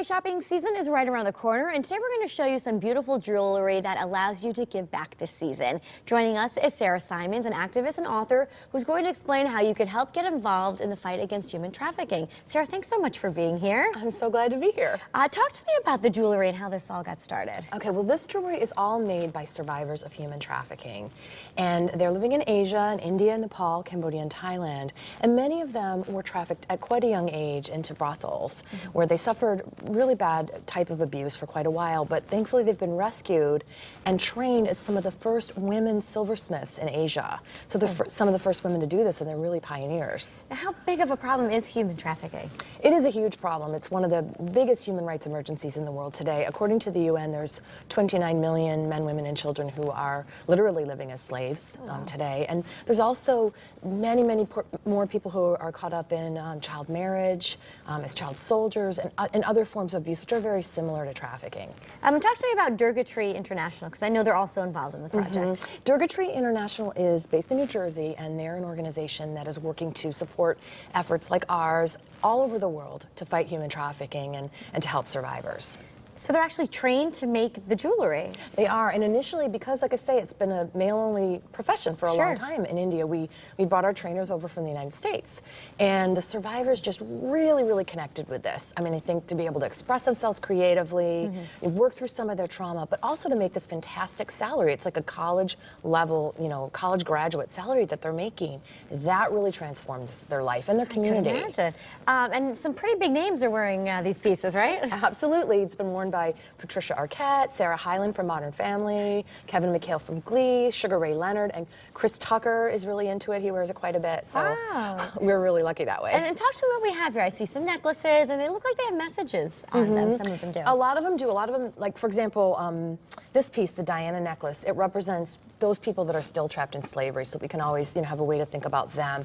holiday shopping season is right around the corner, and today we're going to show you some beautiful jewelry that allows you to give back this season. Joining us is Sarah Simons, an activist and author, who's going to explain how you could help get involved in the fight against human trafficking. Sarah, thanks so much for being here. I'm so glad to be here. Talk to me about the jewelry and how this all got started. Okay, well, this jewelry is all made by survivors of human trafficking. And they're living in Asia, in India, Nepal, Cambodia, and Thailand. And many of them were trafficked at quite a young age into brothels, where they suffered really bad type of abuse for quite a while, but thankfully they've been rescued and trained as some of the first women silversmiths in Asia. So they're some of the first women to do this, and they're really pioneers. How big of a problem is human trafficking? It is a huge problem. It's one of the biggest human rights emergencies in the world today. According to the UN, there's 29 million men, women, and children who are literally living as slaves today. And there's also many more people who are caught up in child marriage, as child soldiers, and other forms of abuse, which are very similar to trafficking. Talk to me about Dergahtree International, because I know they're also involved in the project. Dergahtree International is based in New Jersey, and they're an organization that is working to support efforts like ours all over the world to fight human trafficking and to help survivors. So they're actually trained to make the jewelry. They are, and initially, because like I say, it's been a male-only profession for a long time in India, we brought our trainers over from the United States. And the survivors just really connected with this. I mean, I think to be able to express themselves creatively, work through some of their trauma, but also to make this fantastic salary. It's like a college level, college graduate salary that they're making. That really transforms their life and their community. I can imagine. And some pretty big names are wearing these pieces, right? Absolutely. It's been worn by Patricia Arquette, Sarah Hyland from Modern Family, Kevin McHale from Glee, Sugar Ray Leonard, and Chris Tucker is really into it. He wears it quite a bit, so we're really lucky that way. And talk to me what we have here. I see some necklaces, and they look like they have messages on them. Some of them do. A lot of them do. A lot of them, like for example, this piece, the Diana necklace, it represents those people that are still trapped in slavery, so we can always have a way to think about them.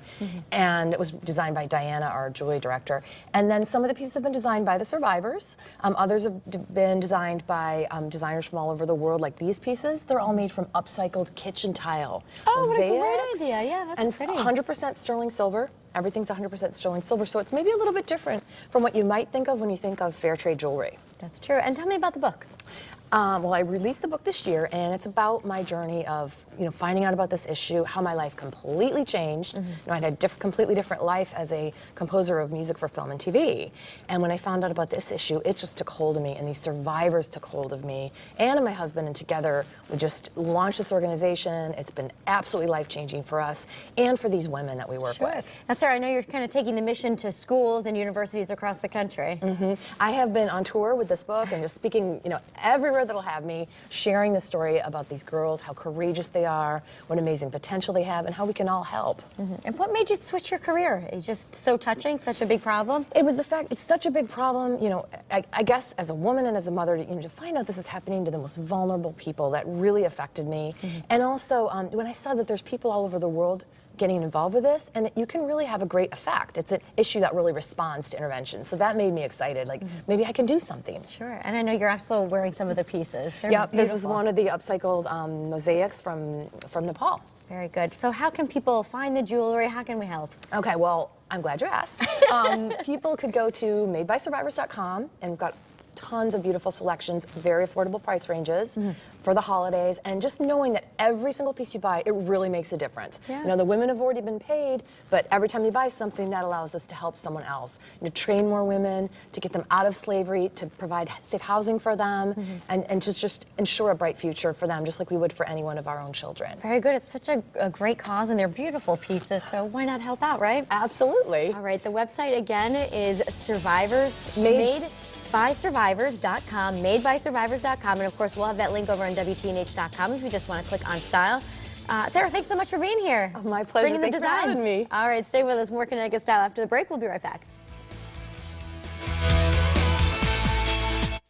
And it was designed by Diana, our jewelry director. And then some of the pieces have been designed by the survivors. Others have been designed by designers from all over the world, like these pieces. They're all made from upcycled kitchen tile. Oh, what a great idea. Yeah, that's pretty. And 100% sterling silver. Everything's 100% sterling silver, so it's maybe a little bit different from what you might think of when you think of fair trade jewelry. That's true. And tell me about the book. Well, I released the book this year, and it's about my journey of, finding out about this issue, how my life completely changed. I had a completely different life as a composer of music for film and TV. And when I found out about this issue, it just took hold of me, and these survivors took hold of me and my husband, and together we just launched this organization. It's been absolutely life-changing for us and for these women that we work with. Now, Sarah, I know you're kind of taking the mission to schools and universities across the country. I have been on tour with this book and just speaking, everywhere that'll have me, sharing the story about these girls, how courageous they are, what amazing potential they have, and how we can all help. And what made you switch your career? It's just so touching, such a big problem? It was the fact, it's such a big problem, I guess as a woman and as a mother, to find out this is happening to the most vulnerable people, that really affected me. And also, when I saw that there's people all over the world getting involved with this, and you can really have a great effect. It's an issue that really responds to intervention. So that made me excited, like maybe I can do something. Sure, and I know you're also wearing some of the pieces. Yeah, this is one of the upcycled mosaics from Nepal. Very good. So how can people find the jewelry? How can we help? Okay, well, I'm glad you asked. People could go to madebysurvivors.com, and we've got tons of beautiful selections, very affordable price ranges for the holidays, and just knowing that every single piece you buy, it really makes a difference. The women have already been paid, but every time you buy something, that allows us to help someone else, to train more women, to get them out of slavery, to provide safe housing for them, and to just ensure a bright future for them, just like we would for any one of our own children. Very good. It's such a great cause, and they're beautiful pieces, so why not help out, right? Absolutely. All right, the website again is madebysurvivors.com, madebysurvivors.com, and of course we'll have that link over on WTNH.com if you just want to click on style. Sarah, thanks so much for being here. My pleasure. Bringing the designs. Thanks for having me. All right, stay with us. More Connecticut Style after the break. We'll be right back.